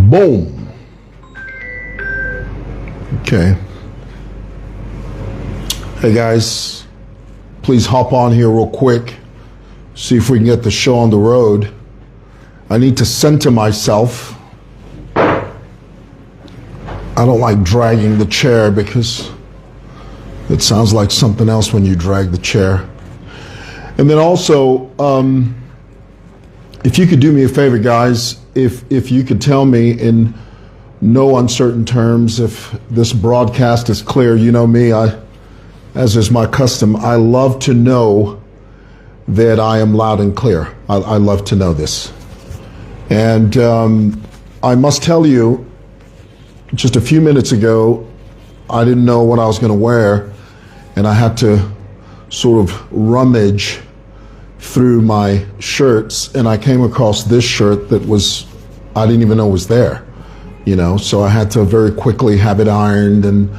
Boom. Okay. Hey guys, please hop on here real quick. See if we can get the show on the road. I need to center myself. I don't like dragging the chair because it sounds like something else when you drag the chair. And then also, if you could do me a favor, guys, if you could tell me in no uncertain terms if this broadcast is clear. You know me, as is my custom, I love to know that I am loud and clear. I love to know this. And I must tell you, just a few minutes ago, I didn't know what I was going to wear, and I had to sort of rummage through my shirts, and I came across this shirt that I didn't even know was there, so I had to very quickly have it ironed, and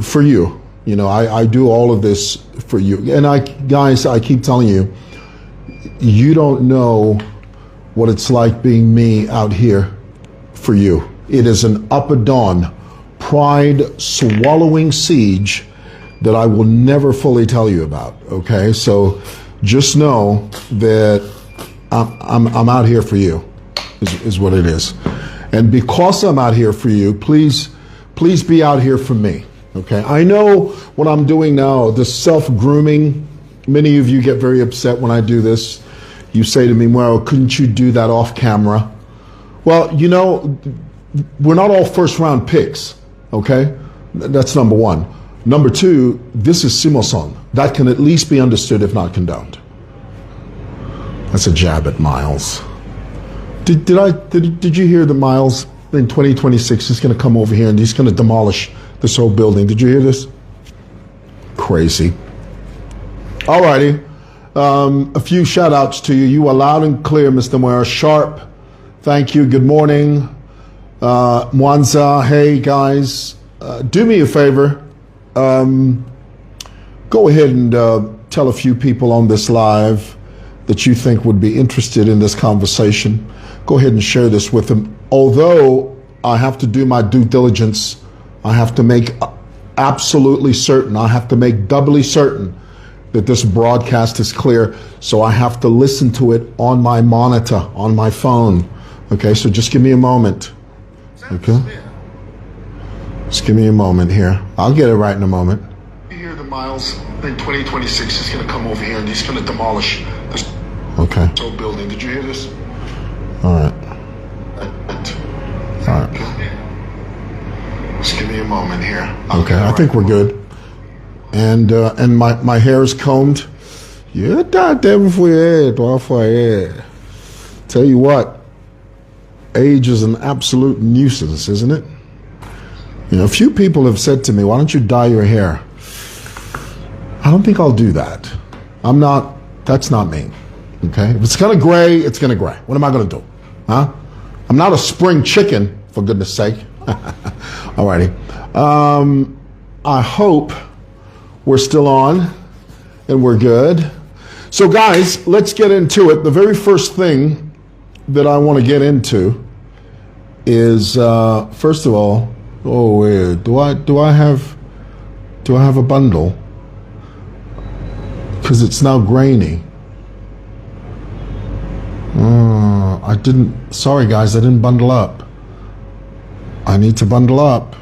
for you, I do all of this for you. And guys, I keep telling you, you don't know what it's like being me out here for you. It is an up and down, pride swallowing siege that I will never fully tell you about. Okay, so just know that I'm out here for you, is what it is. And because I'm out here for you, please be out here for me. Okay, I know what I'm doing now, this self-grooming. Many of you get very upset when I do this. You say to me, well, couldn't you do that off camera? Well, we're not all first round picks, okay? That's number one. Number two, this is simoson. That can at least be understood, if not condoned. That's a jab at Miles. Did you hear that Miles in 2026 is going to come over here and he's going to demolish this whole building? Did you hear this? Crazy. All righty. A few shout outs to you. You are loud and clear, Mr. Mwewa. Sharp. Thank you. Good morning. Mwanza. Hey, guys. Do me a favor. Go ahead and tell a few people on this live that you think would be interested in this conversation. Go ahead and share this with them. Although I have to do my due diligence, I have to make absolutely certain, I have to make doubly certain that this broadcast is clear. So I have to listen to it on my monitor, on my phone. Okay, so just give me a moment. Okay? Just give me a moment here. I'll get it right in a moment. You hear the Miles in 2026 is going to come over here and he's going to demolish this whole building. Did you hear this? All right. All right. Just give me a moment here. Okay, I think we're good. And my hair is combed. Yeah, tell you what, age is an absolute nuisance, isn't it? A few people have said to me, why don't you dye your hair? I don't think I'll do that. That's not me. Okay? If it's gonna gray, it's gonna gray. What am I gonna do? Huh? I'm not a spring chicken, for goodness sake. Alrighty. I hope we're still on and we're good. So guys, let's get into it. The very first thing that I want to get into is, first of all, do I have a bundle? Because it's now grainy. Sorry guys, I didn't bundle up. I need to bundle up.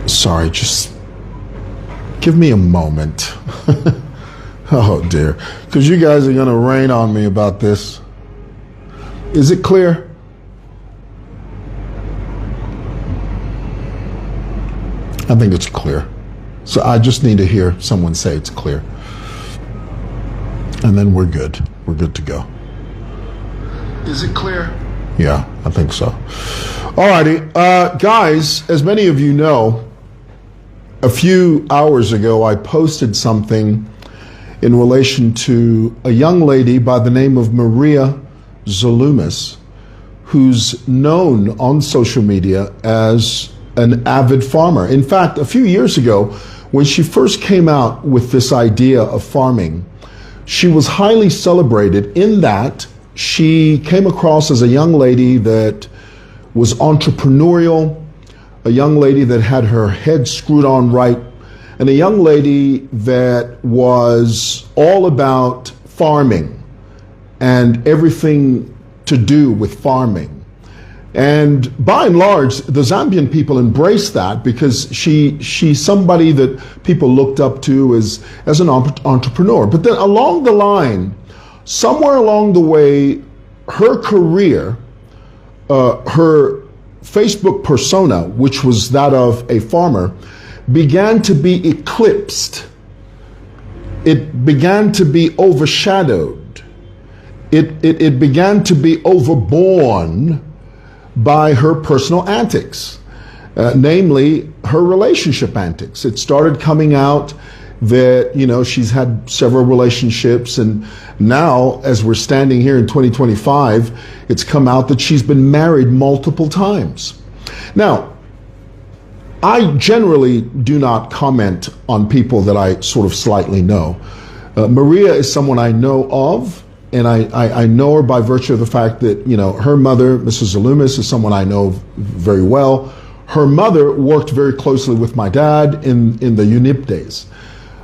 Sorry, just give me a moment. Oh dear, because you guys are going to rain on me about this. Is it clear? I think it's clear. So I just need to hear someone say it's clear. And then we're good. We're good to go. Is it clear? Yeah, I think so. Alrighty, guys, as many of you know, a few hours ago I posted something in relation to a young lady by the name of Maria Zulumis, who's known on social media as an avid farmer. In fact, a few years ago, when she first came out with this idea of farming, she was highly celebrated in that she came across as a young lady that was entrepreneurial, a young lady that had her head screwed on right, and a young lady that was all about farming and everything to do with farming. And by and large, the Zambian people embraced that because she's somebody that people looked up to as an entrepreneur. But then along the line, somewhere along the way, her career, her Facebook persona, which was that of a farmer, began to be eclipsed. It began to be overshadowed. It began to be overborne by her personal antics, namely her relationship antics. It started coming out that, you know, she's had several relationships, and now, as we're standing here in 2025, it's come out that she's been married multiple times. Now, I generally do not comment on people that I sort of slightly know. Maria is someone I know of, and I know her by virtue of the fact that, you know, her mother, Mrs. Zulumis, is someone I know very well. Her mother worked very closely with my dad in the UNIP days.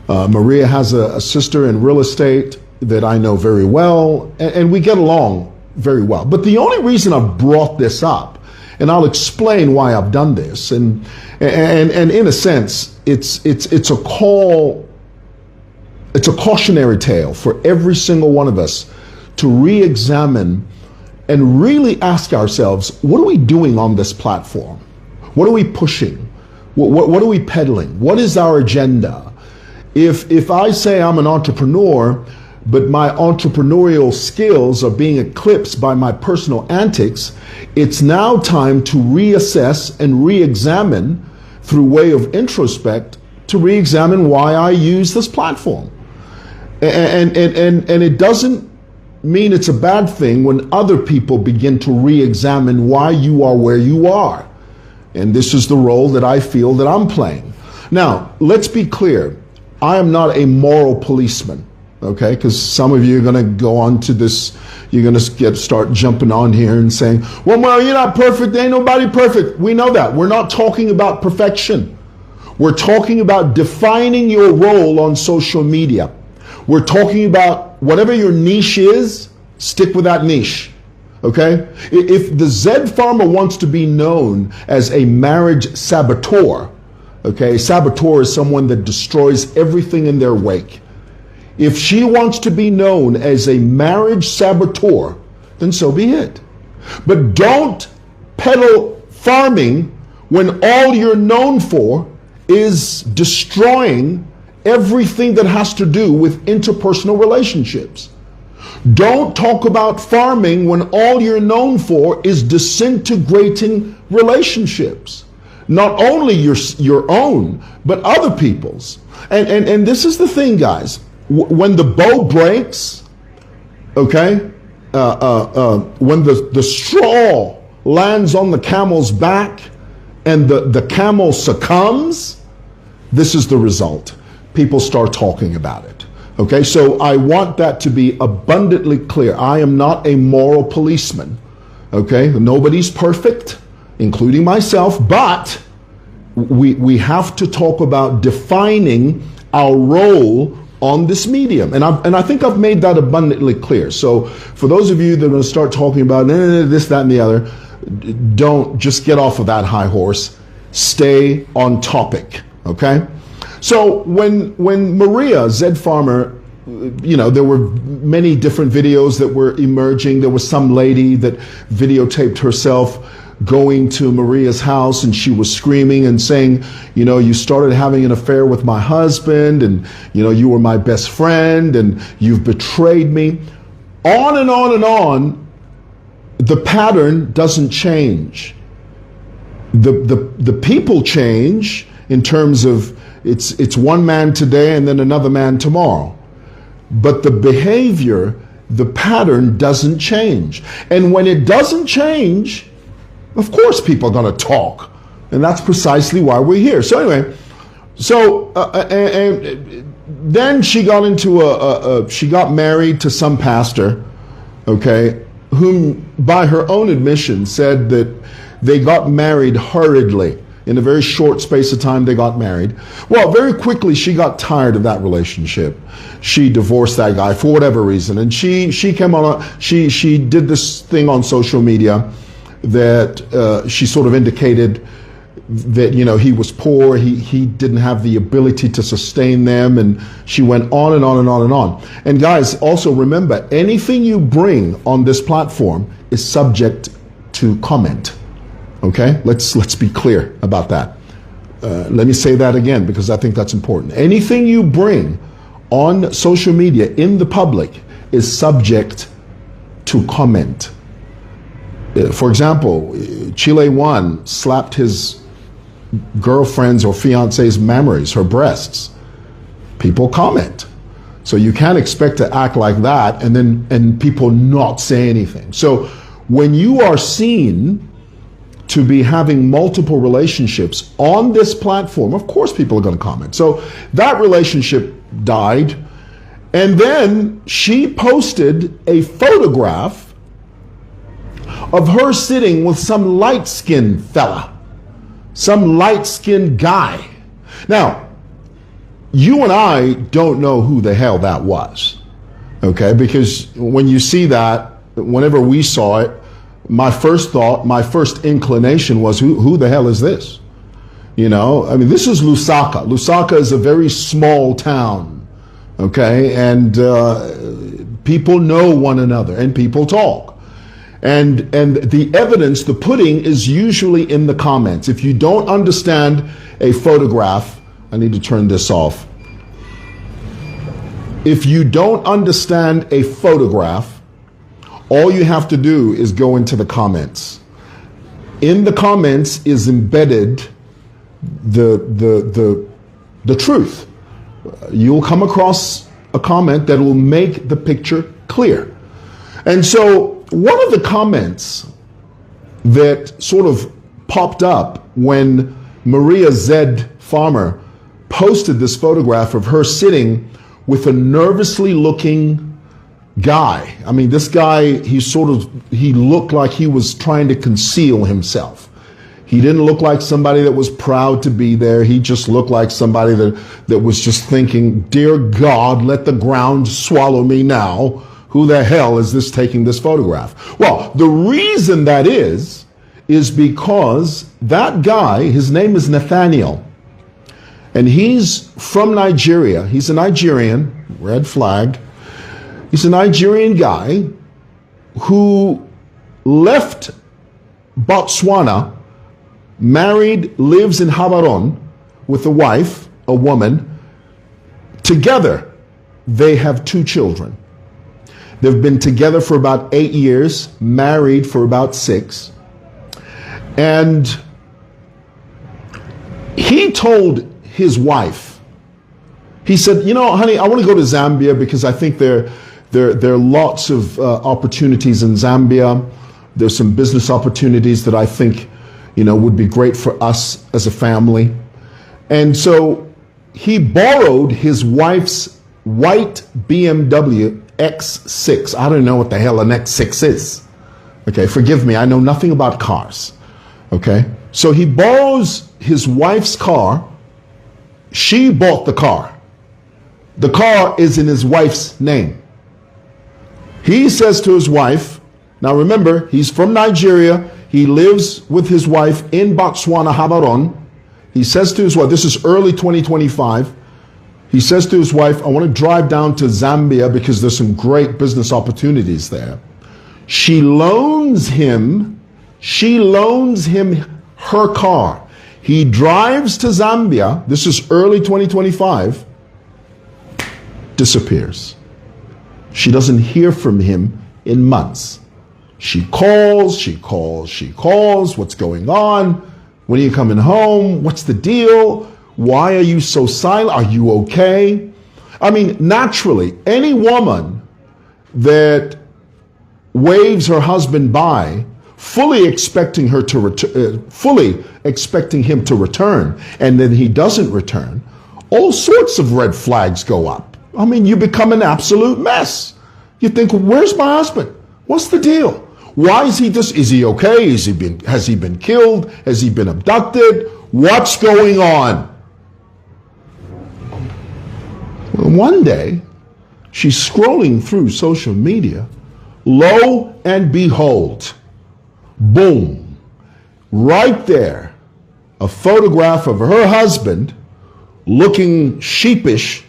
Maria has a sister in real estate that I know very well, and we get along very well. But the only reason I've brought this up, and I'll explain why I've done this, and in a sense, it's a call, it's a cautionary tale for every single one of us to re-examine and really ask ourselves, what are we doing on this platform? What are we pushing? What are we peddling? What is our agenda? If I say I'm an entrepreneur, but my entrepreneurial skills are being eclipsed by my personal antics, it's now time to reassess and re-examine through way of introspect to re-examine why I use this platform. And it doesn't mean it's a bad thing when other people begin to re-examine why you are where you are. And this is the role that I feel that I'm playing. Now, let's be clear. I am not a moral policeman, okay? Because some of you are going to go on to this, you're going to start jumping on here and saying, well, you're not perfect. Ain't nobody perfect. We know that. We're not talking about perfection. We're talking about defining your role on social media. We're talking about whatever your niche is, stick with that niche. Okay? If the Z farmer wants to be known as a marriage saboteur, okay, saboteur is someone that destroys everything in their wake. If she wants to be known as a marriage saboteur, then so be it. But don't peddle farming when all you're known for is destroying everything that has to do with interpersonal relationships. Don't talk about farming when all you're known for is disintegrating relationships. Not only your own, but other people's. And this is the thing, guys. When the bow breaks, okay, when the straw lands on the camel's back and the camel succumbs, this is the result. People start talking about it. Okay, so I want that to be abundantly clear. I am not a moral policeman. Okay, nobody's perfect, including myself, but we have to talk about defining our role on this medium. And I think I've made that abundantly clear. So for those of you that are going to start talking about this, that, and the other, don't just get off of that high horse. Stay on topic, okay? So when Maria, Zed Farmer, you know, there were many different videos that were emerging. There was some lady that videotaped herself going to Maria's house, and she was screaming and saying, you know, you started having an affair with my husband, and, you know, you were my best friend, and you've betrayed me. On and on and on. The pattern doesn't change. The people change in terms of it's one man today and then another man tomorrow. But the behavior, the pattern doesn't change. And when it doesn't change, of course people are going to talk. And that's precisely why we're here. So anyway, and then she got into she got married to some pastor, okay? whom by her own admission said that they got married hurriedly. In a very short space of time, they got married. Well, very quickly, she got tired of that relationship. She divorced that guy for whatever reason. And she came on, she did this thing on social media that she sort of indicated that, you know, he was poor, he didn't have the ability to sustain them, and she went on and on and on and on. And guys, also remember, anything you bring on this platform is subject to comment. Okay, let's be clear about that. Let me say that again, because I think that's important. Anything you bring on social media in the public is subject to comment. For example, Chile One slapped his girlfriend's or fiance's memories, her breasts. People comment. So you can't expect to act like that and people not say anything. So when you are seen to be having multiple relationships on this platform, of course people are going to comment. So that relationship died. And then she posted a photograph of her sitting with some light-skinned fella, some light-skinned guy. Now, you and I don't know who the hell that was, okay? Because when you see that, whenever we saw it, my first thought, my first inclination was, who the hell is this? You know, I mean, this is Lusaka. Lusaka is a very small town, okay? And people know one another and people talk. And the evidence, the pudding is usually in the comments. If you don't understand a photograph, I need to turn this off. If you don't understand a photograph, all you have to do is go into the comments. In the comments is embedded the truth. You'll come across a comment that will make the picture clear. And so one of the comments that sort of popped up when Maria Z. Farmer posted this photograph of her sitting with a nervously looking guy. I mean, this guy, he looked like he was trying to conceal himself. He didn't look like somebody that was proud to be there. He just looked like somebody that was just thinking, dear God, let the ground swallow me now. Who the hell is this taking this photograph? Well, the reason that is because that guy, his name is Nathaniel, and he's from Nigeria. He's a Nigerian, red flag. He's a Nigerian guy who left Botswana, married, lives in Gaborone with a wife, a woman. Together, they have 2 children. They've been together for about 8 years, married for about 6. And he told his wife, he said, you know, honey, I want to go to Zambia because I think there are lots of opportunities in Zambia. There's some business opportunities that I think, you know, would be great for us as a family. And so he borrowed his wife's white BMW X6. I don't know what the hell an X6 is. Okay, forgive me, I know nothing about cars. Okay, so he borrows his wife's car. She bought the car. The car is in his wife's name. He says to his wife, now remember, he's from Nigeria. He lives with his wife in Botswana, Gaborone. He says to his wife, this is early 2025. He says to his wife, I want to drive down to Zambia because there's some great business opportunities there. She loans him her car. He drives to Zambia. This is early 2025. Disappears. She doesn't hear from him in months. She calls. What's going on? When are you coming home? What's the deal? Why are you so silent? Are you okay? I mean, naturally, any woman that waves her husband by, fully expecting him to return, and then he doesn't return, all sorts of red flags go up. I mean, you become an absolute mess. You think, where's my husband? What's the deal? Why is he this? Is he okay? Has he been killed? Has he been abducted? What's going on? Well, one day, she's scrolling through social media. Lo and behold, boom, right there, a photograph of her husband looking sheepish,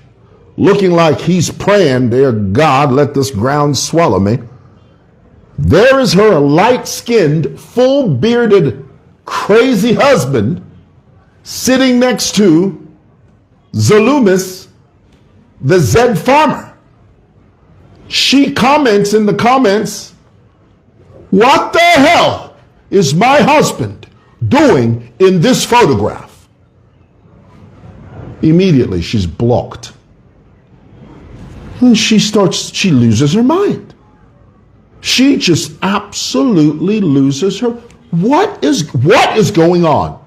looking like he's praying, dear God, let this ground swallow me. There is her light-skinned, full-bearded, crazy husband sitting next to Zulumis, the Zed farmer. She comments in the comments, what the hell is my husband doing in this photograph? Immediately, she's blocked. And she loses her mind. She just absolutely loses her. What is going on?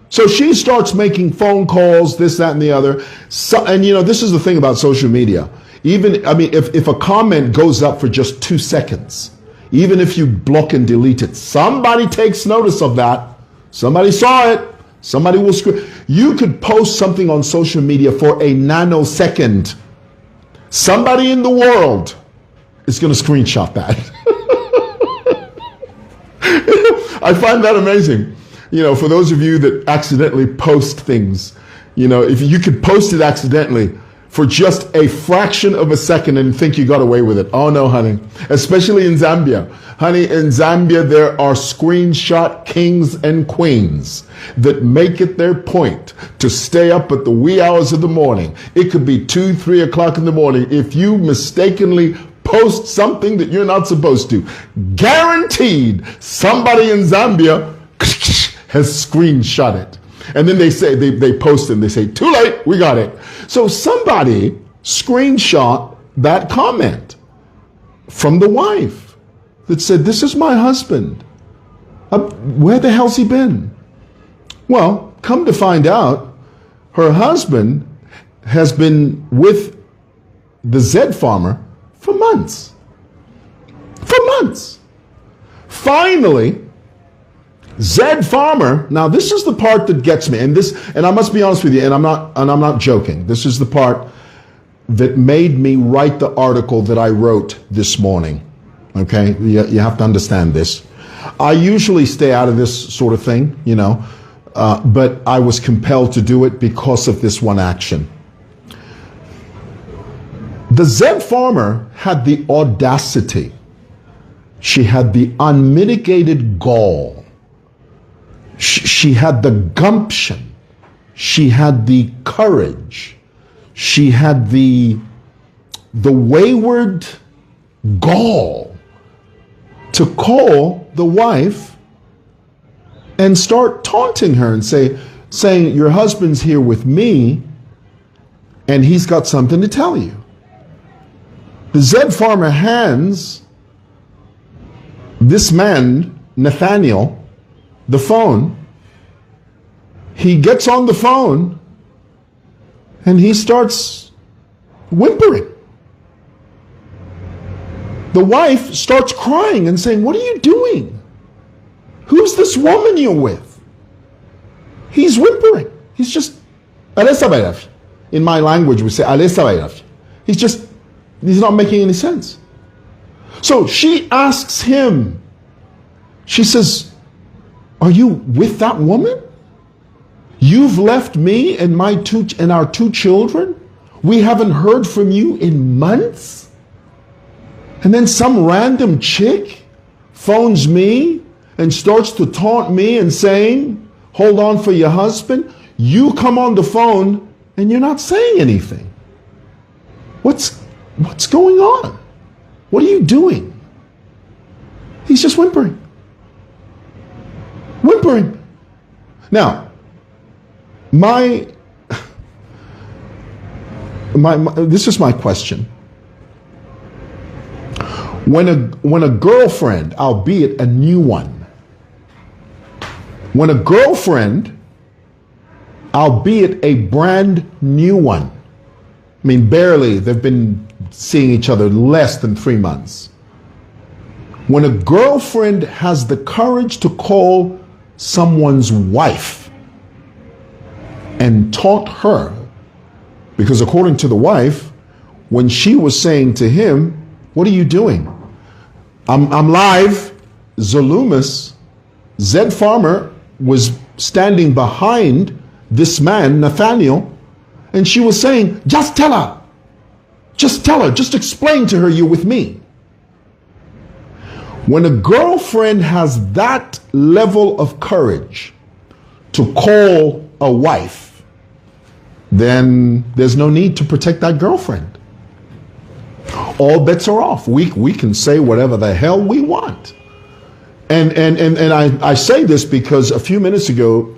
So she starts making phone calls, this, that, and the other. So, and this is the thing about social media. If a comment goes up for just 2 seconds, even if you block and delete it, somebody takes notice of that. Somebody saw it. Somebody will scream. You could post something on social media for a nanosecond. Somebody in the world is going to screenshot that. I find that amazing. For those of you that accidentally post things, if you could post it accidentally for just a fraction of a second and think you got away with it. Oh no, honey. Especially in Zambia. Honey, in Zambia, there are screenshot kings and queens that make it their point to stay up at the wee hours of the morning. It could be 2, 3 o'clock in the morning. If you mistakenly post something that you're not supposed to, guaranteed somebody in Zambia has screenshot it. And then they say, they post it and they say, too late, we got it. So somebody screenshot that comment from the wife that said, this is my husband. Where the hell's he been? Well, come to find out, her husband has been with the Zed farmer for months. For months. Finally, Zed farmer, now this is the part that gets me, and I must be honest with you, and I'm not joking. This is the part that made me write the article that I wrote this morning. Okay, you have to understand this. I usually stay out of this sort of thing, but I was compelled to do it because of this one action. The Zed farmer had the audacity. She had the unmitigated gall. She had the gumption. She had the courage. She had the wayward gall to call the wife and start taunting her and saying, your husband's here with me and he's got something to tell you. The Zed farmer hands this man, Nathaniel, the phone. He gets on the phone and he starts whimpering. The wife starts crying and saying, what are you doing? Who's this woman you're with? He's whimpering. He's just, in my language we say, he's not making any sense. So she asks him, she says, are you with that woman? You've left me and our 2 children? We haven't heard from you in months? And then some random chick phones me and starts to taunt me and saying, hold on for your husband. You come on the phone and you're not saying anything. What's going on? What are you doing? He's just whimpering. Whimpering. Now, this is my question. When a girlfriend, albeit a new one, when a girlfriend, albeit a brand new one, I mean barely, they've been seeing each other less than 3 months. When a girlfriend has the courage to call someone's wife and taunt her, because according to the wife, when she was saying to him, what are you doing? I'm live. Zulumis, Zed Farmer, was standing behind this man, Nathaniel, and she was saying, just tell her, just explain to her you're with me. When a girlfriend has that level of courage to call a wife, then there's no need to protect that girlfriend. All bets are off. We can say whatever the hell we want. And I say this because a few minutes ago,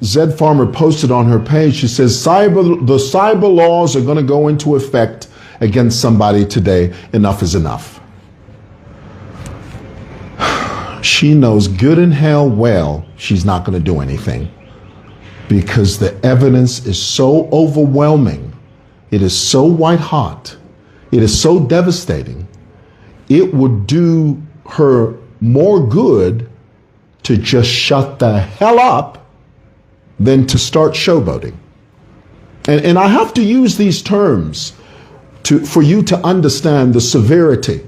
Zed Farmer posted on her page, she says, the cyber laws are going to go into effect against somebody today. Enough is enough. She knows good and hell well she's not going to do anything because the evidence is so overwhelming. It is so white hot. It is so devastating. It would do her more good to just shut the hell up than to start showboating. And I have to use these terms for you to understand the severity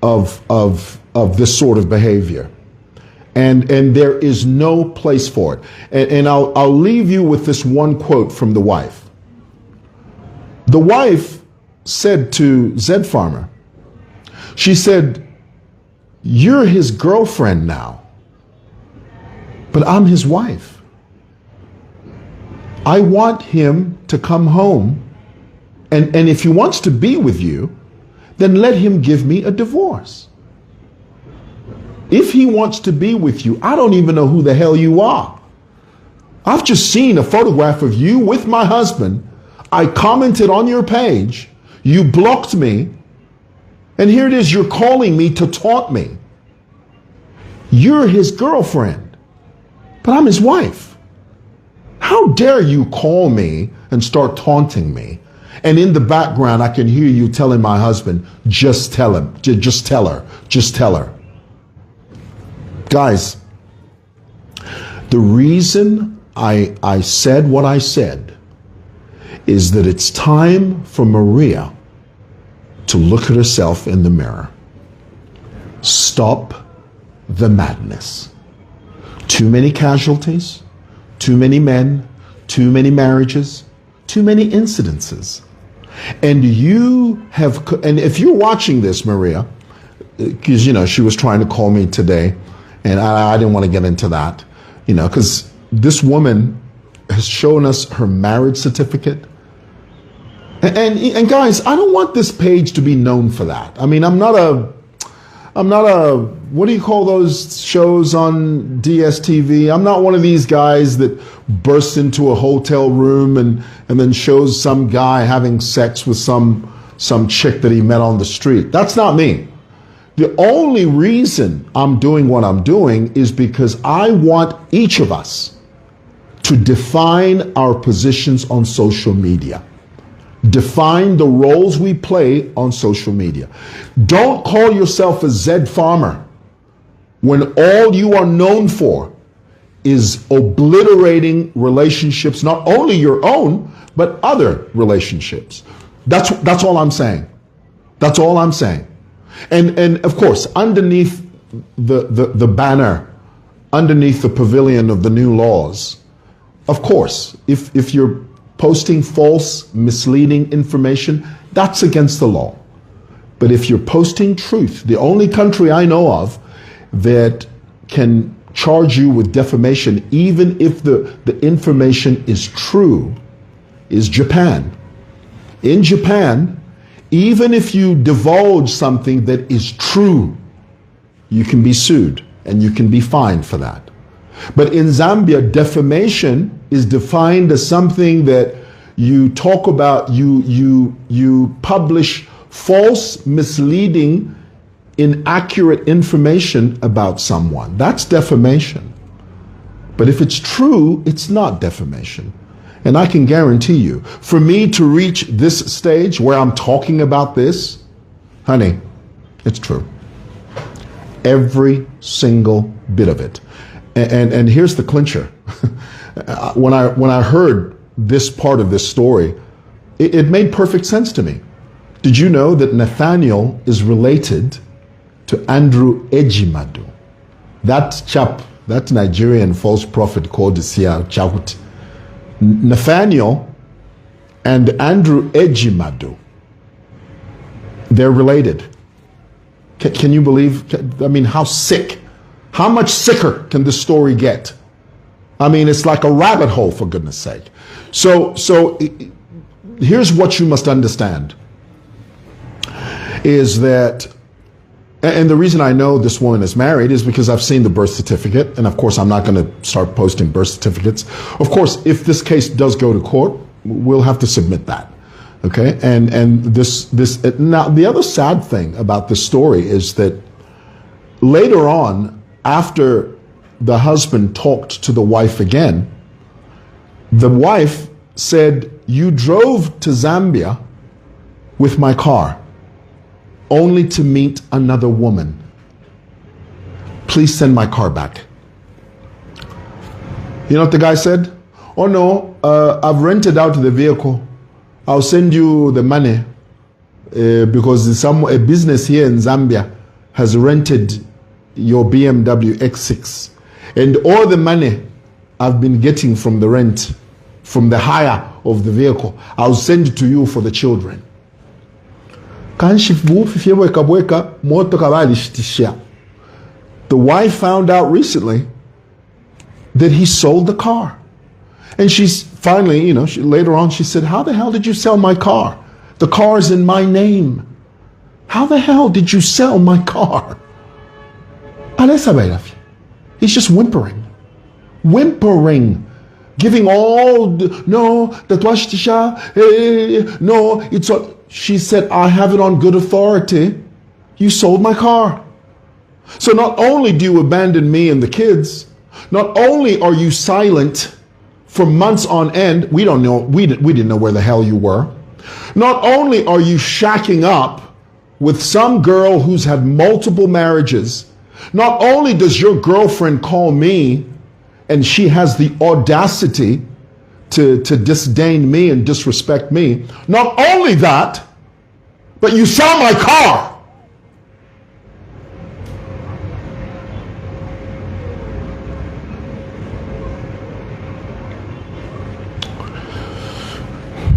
of this sort of behavior. And there is no place for it. And I'll leave you with this one quote from the wife. The wife said to Zed Farmer, she said, you're his girlfriend now, but I'm his wife. I want him to come home, and if he wants to be with you, then let him give me a divorce. If he wants to be with you, I don't even know who the hell you are. I've just seen a photograph of you with my husband. I commented on your page. You blocked me. And here it is, you're calling me to taunt me. You're his girlfriend, but I'm his wife. How dare you call me and start taunting me? And in the background, I can hear you telling my husband, just tell him, just tell her, just tell her. Guys, the reason I said what I said is that it's time for Maria to look at herself in the mirror. Stop the madness. Too many casualties, too many men, too many marriages, too many incidences. And if you're watching this, Maria, because, she was trying to call me today, and I didn't want to get into that, because this woman has shown us her marriage certificate. And guys, I don't want this page to be known for that. I mean, I'm not a, what do you call those shows on DSTV? I'm not one of these guys that bursts into a hotel room and then shows some guy having sex with some chick that he met on the street. That's not me. The only reason I'm doing what I'm doing is because I want each of us to define our positions on social media. Define the roles we play on social media. Don't call yourself a Zed Farmer when all you are known for is obliterating relationships, not only your own, but other relationships. That's all I'm saying. That's all I'm saying. And of course, underneath the banner, underneath the pavilion of the new laws, of course, if you're posting false, misleading information, that's against the law. But if you're posting truth, the only country I know of that can charge you with defamation, even if the information is true, is Japan. In Japan, even if you divulge something that is true, you can be sued and you can be fined for that. But in Zambia, defamation is defined as something that you talk about, you publish false, misleading, inaccurate information about someone. That's defamation. But if it's true, it's not defamation. And I can guarantee you, for me to reach this stage where I'm talking about this, honey, it's true. Every single bit of it. And here's the clincher. When I heard this part of this story, it made perfect sense to me. Did you know that Nathaniel is related to Andrew Ejimadu? That chap, that Nigerian false prophet called Sia Chawut. Nathaniel and Andrew Ejimadu, they're related. Can you believe? I mean, how sick? How much sicker can this story get? I mean, it's like a rabbit hole, for goodness sake. So here's what you must understand, is that, and the reason I know this woman is married is because I've seen the birth certificate, and of course I'm not going to start posting birth certificates. Of course, if this case does go to court, we'll have to submit that. Okay, and this now the other sad thing about this story is that later on, after the husband talked to the wife again, the wife said, "You drove to Zambia with my car only to meet another woman. Please send my car back." You know what the guy said? "Oh no, I've rented out the vehicle. I'll send you the money because a business here in Zambia has rented your BMW X6. And all the money I've been getting from the rent, from the hire of the vehicle, I'll send it to you for the children." The wife found out recently that he sold the car. And she's finally, you know, later on she said, "How the hell did you sell my car? The car is in my name. How the hell did you sell my car?" He's just whimpering, giving all, no, no, it's all. She said, "I have it on good authority. You sold my car. So not only do you abandon me and the kids, not only are you silent for months on end, we didn't know where the hell you were. Not only are you shacking up with some girl who's had multiple marriages, not only does your girlfriend call me and she has the audacity to disdain me and disrespect me, not only that, but you sell my car."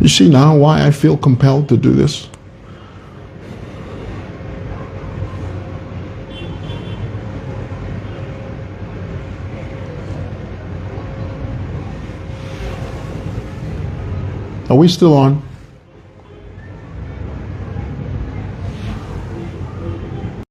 You see now why I feel compelled to do this? Are we still on?